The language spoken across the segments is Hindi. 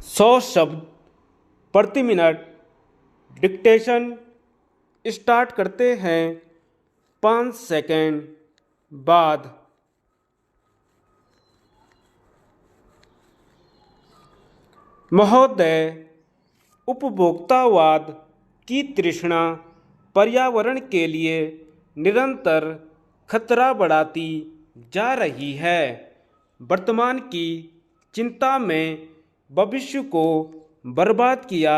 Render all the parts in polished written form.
100 शब्द प्रति मिनट डिक्टेशन स्टार्ट करते हैं 5 सेकंड बाद। महोदय, उपभोक्तावाद की तृष्णा पर्यावरण के लिए निरंतर खतरा बढ़ाती जा रही है। वर्तमान की चिंता में भविष्य को बर्बाद किया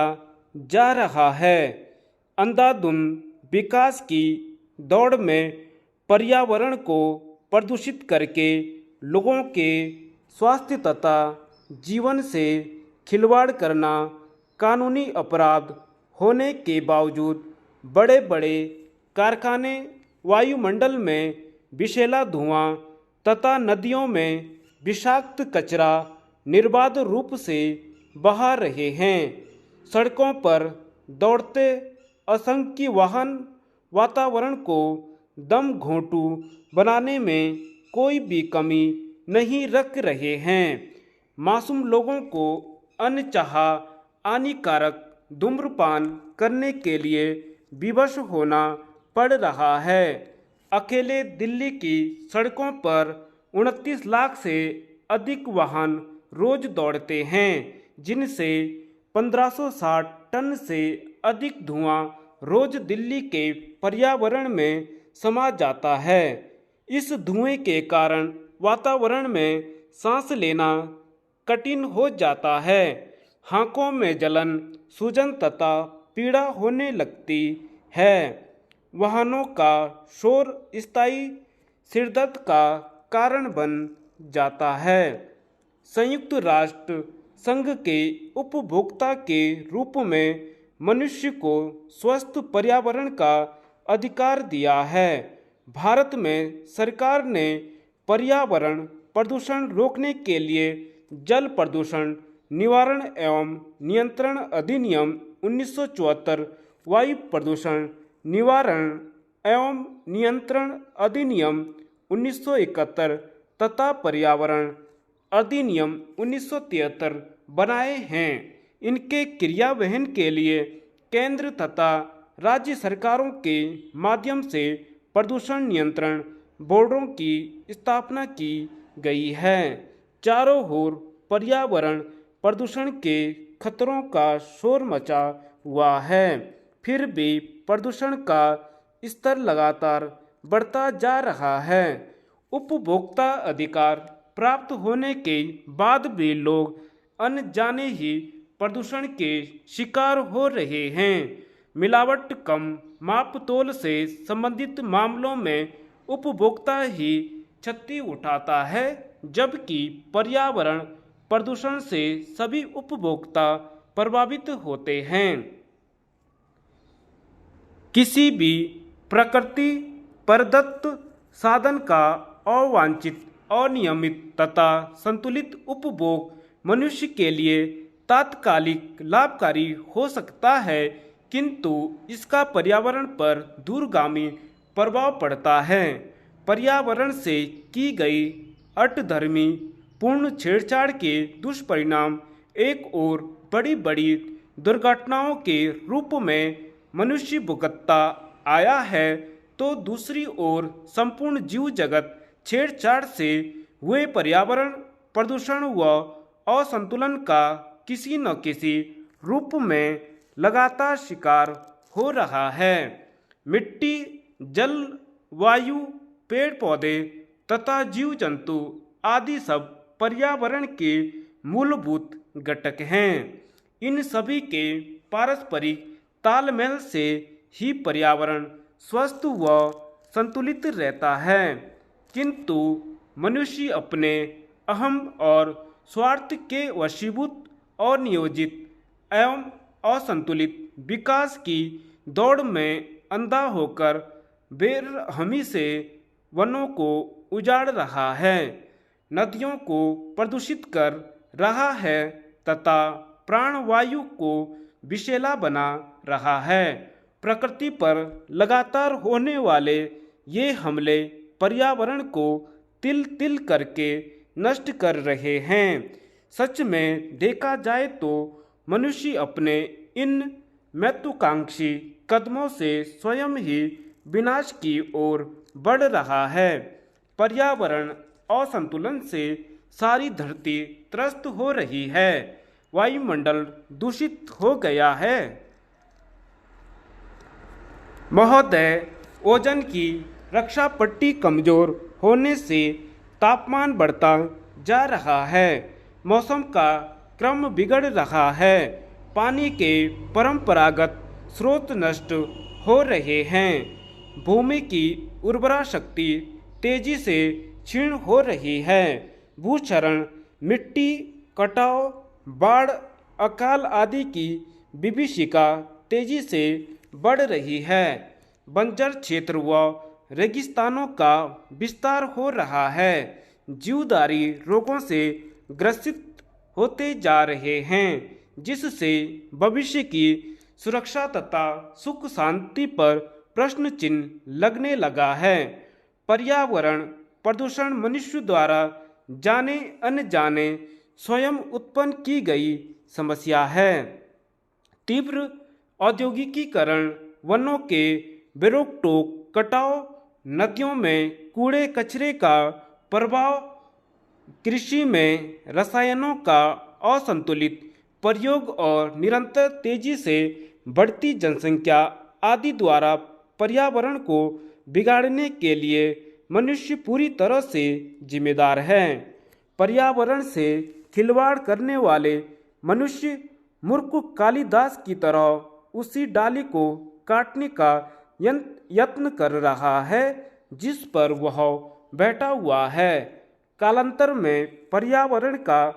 जा रहा है। अंधाधुंध विकास की दौड़ में पर्यावरण को प्रदूषित करके लोगों के स्वास्थ्य तथा जीवन से खिलवाड़ करना कानूनी अपराध होने के बावजूद बड़े बड़े कारखाने वायुमंडल में विषैला धुआं तथा नदियों में विषाक्त कचरा निर्बाध रूप से बहा रहे हैं। सड़कों पर दौड़ते असंख्य वाहन वातावरण को दम घोंटू बनाने में कोई भी कमी नहीं रख रहे हैं। मासूम लोगों को अनचाहा हानिकारक धूम्रपान करने के लिए विवश होना पड़ रहा है। अकेले दिल्ली की सड़कों पर 29 लाख से अधिक वाहन रोज दौड़ते हैं, जिनसे 1560 टन से अधिक धुआं रोज दिल्ली के पर्यावरण में समा जाता है। इस धुएं के कारण वातावरण में सांस लेना कठिन हो जाता है। आँखों में जलन, सूजन तथा पीड़ा होने लगती है। वाहनों का शोर स्थायी सिरदर्द का कारण बन जाता है। संयुक्त राष्ट्र संघ के उपभोक्ता के रूप में मनुष्य को स्वस्थ पर्यावरण का अधिकार दिया है। भारत में सरकार ने पर्यावरण प्रदूषण रोकने के लिए जल प्रदूषण निवारण एवं नियंत्रण अधिनियम 1974, वायु प्रदूषण निवारण एवं नियंत्रण अधिनियम 1971 तथा पर्यावरण अधिनियम 1973 बनाए हैं। इनके क्रियान्वयन के लिए केंद्र तथा राज्य सरकारों के माध्यम से प्रदूषण नियंत्रण बोर्डों की स्थापना की गई है। चारों ओर पर्यावरण प्रदूषण के खतरों का शोर मचा हुआ है, फिर भी प्रदूषण का स्तर लगातार बढ़ता जा रहा है। उपभोक्ता अधिकार प्राप्त होने के बाद भी लोग अनजाने ही प्रदूषण के शिकार हो रहे हैं। मिलावट, कम मापतोल से संबंधित मामलों में उपभोक्ता ही क्षति उठाता है, जबकि पर्यावरण प्रदूषण से सभी उपभोक्ता प्रभावित होते हैं। किसी भी प्रकृति प्रदत्त साधन का अवांछित, अनियमित तथा संतुलित उपभोग मनुष्य के लिए तात्कालिक लाभकारी हो सकता है, किंतु इसका पर्यावरण पर दूरगामी प्रभाव पड़ता है। पर्यावरण से की गई अटधर्मी पूर्ण छेड़छाड़ के दुष्परिणाम एक और बड़ी बड़ी दुर्घटनाओं के रूप में मनुष्य भुगतता आया है, तो दूसरी ओर संपूर्ण जीव जगत छेड़छाड़ से हुए पर्यावरण प्रदूषण व असंतुलन का किसी न किसी रूप में लगातार शिकार हो रहा है। मिट्टी, जल, वायु, पेड़ पौधे तथा जीव जंतु आदि सब पर्यावरण के मूलभूत घटक हैं। इन सभी के पारस्परिक तालमेल से ही पर्यावरण स्वस्थ व संतुलित रहता है, किंतु मनुष्य अपने अहम और स्वार्थ के वशीभूत और नियोजित एवं असंतुलित विकास की दौड़ में अंधा होकर बेरहमी से वनों को उजाड़ रहा है, नदियों को प्रदूषित कर रहा है तथा प्राणवायु को विषैला बना रहा है। प्रकृति पर लगातार होने वाले ये हमले पर्यावरण को तिल तिल करके नष्ट कर रहे हैं। सच में देखा जाए तो मनुष्य अपने इन महत्वाकांक्षी कदमों से स्वयं ही विनाश की ओर बढ़ रहा है। पर्यावरण असंतुलन से सारी धरती त्रस्त हो रही है। वायुमंडल दूषित हो गया है। महोदय, ओजोन की रक्षा पट्टी कमजोर होने से तापमान बढ़ता जा रहा है। मौसम का क्रम बिगड़ रहा है। पानी के परंपरागत स्रोत नष्ट हो रहे हैं। भूमि की उर्वरा शक्ति तेजी से क्षीण हो रही है। भूक्षरण, मिट्टी कटाव, बाढ़, अकाल आदि की विभीषिका तेजी से बढ़ रही है। बंजर क्षेत्र व रेगिस्तानों का विस्तार हो रहा है। जीवदारी रोगों से ग्रसित होते जा रहे हैं, जिससे भविष्य की सुरक्षा तथा सुख शांति पर प्रश्न चिन्ह लगने लगा है। पर्यावरण प्रदूषण मनुष्य द्वारा जाने अनजाने स्वयं उत्पन्न की गई समस्या है। तीव्र औद्योगिकीकरण, वनों के बेरोक-टोक कटाव, नदियों में कूड़े कचरे का प्रभाव, कृषि में रसायनों का असंतुलित प्रयोग और निरंतर तेजी से बढ़ती जनसंख्या आदि द्वारा पर्यावरण को बिगाड़ने के लिए मनुष्य पूरी तरह से जिम्मेदार है। पर्यावरण से खिलवाड़ करने वाले मनुष्य मूर्ख कालिदास की तरह उसी डाली को काटने का यत्न कर रहा है जिस पर वह बैठा हुआ है। कालांतर में पर्यावरण का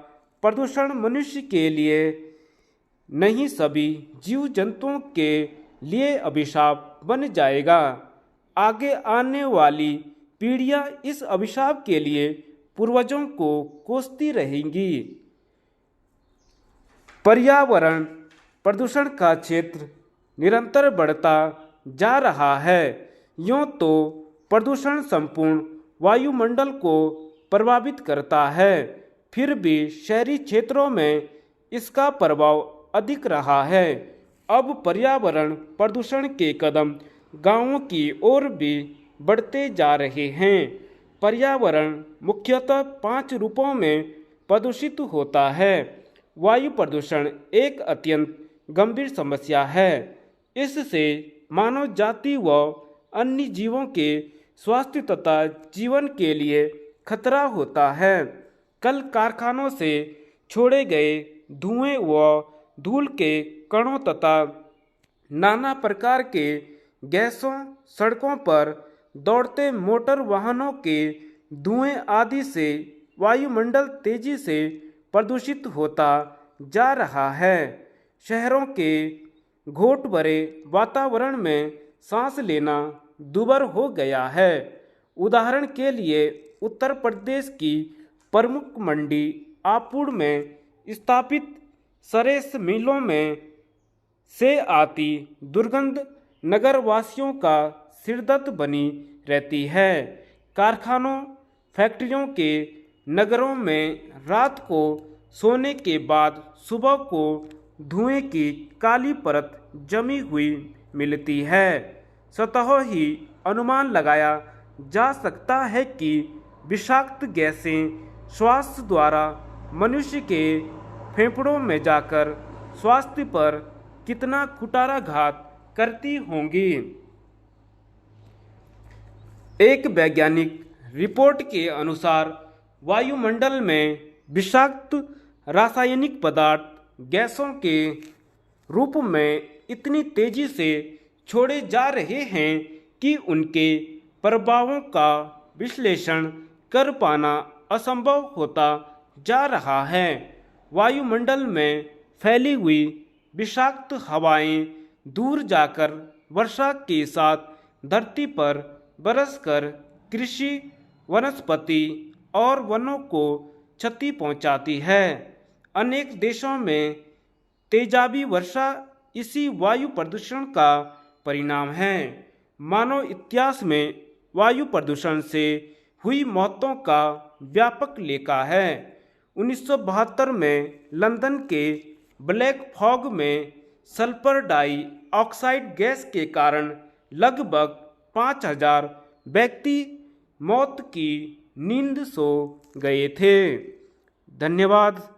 प्रदूषण मनुष्य के लिए नहीं, सभी जीव जंतुओं के लिए अभिशाप बन जाएगा। आगे आने वाली पीढ़ियां इस अभिशाप के लिए पूर्वजों को कोसती रहेंगी। पर्यावरण प्रदूषण का क्षेत्र निरंतर बढ़ता जा रहा है। यूं तो प्रदूषण संपूर्ण वायुमंडल को प्रभावित करता है, फिर भी शहरी क्षेत्रों में इसका प्रभाव अधिक रहा है। अब पर्यावरण प्रदूषण के कदम गांवों की ओर भी बढ़ते जा रहे हैं। पर्यावरण मुख्यतः 5 रूपों में प्रदूषित होता है। वायु प्रदूषण एक अत्यंत गंभीर समस्या है। इससे मानव जाति व अन्य जीवों के स्वास्थ्य तथा जीवन के लिए खतरा होता है। कल कारखानों से छोड़े गए धुएं व धूल के कणों तथा नाना प्रकार के गैसों, सड़कों पर दौड़ते मोटर वाहनों के धुएं आदि से वायुमंडल तेजी से प्रदूषित होता जा रहा है। शहरों के घोट भरे वातावरण में सांस लेना दुभर हो गया है। उदाहरण के लिए उत्तर प्रदेश की प्रमुख मंडी आपुड़ में स्थापित सरेस मिलों में से आती दुर्गंध नगरवासियों का सिरदर्द बनी रहती है। कारखानों, फैक्ट्रियों के नगरों में रात को सोने के बाद सुबह को धुएं की काली परत जमी हुई मिलती है। स्वतः ही अनुमान लगाया जा सकता है कि विषाक्त गैसें श्वास द्वारा मनुष्य के फेफड़ों में जाकर स्वास्थ्य पर कितना कुठाराघात करती होंगी। एक वैज्ञानिक रिपोर्ट के अनुसार वायुमंडल में विषाक्त रासायनिक पदार्थ गैसों के रूप में इतनी तेजी से छोड़े जा रहे हैं कि उनके प्रभावों का विश्लेषण कर पाना असंभव होता जा रहा है। वायुमंडल में फैली हुई विषाक्त हवाएं दूर जाकर वर्षा के साथ धरती पर बरसकर कृषि, वनस्पति और वनों को क्षति पहुंचाती है। अनेक देशों में तेजाबी वर्षा इसी वायु प्रदूषण का परिणाम है। मानव इतिहास में वायु प्रदूषण से हुई मौतों का व्यापक लेखा है। 1972 में लंदन के ब्लैक फॉग में सल्फर डाइऑक्साइड गैस के कारण लगभग 5000 व्यक्ति मौत की नींद सो गए थे। धन्यवाद।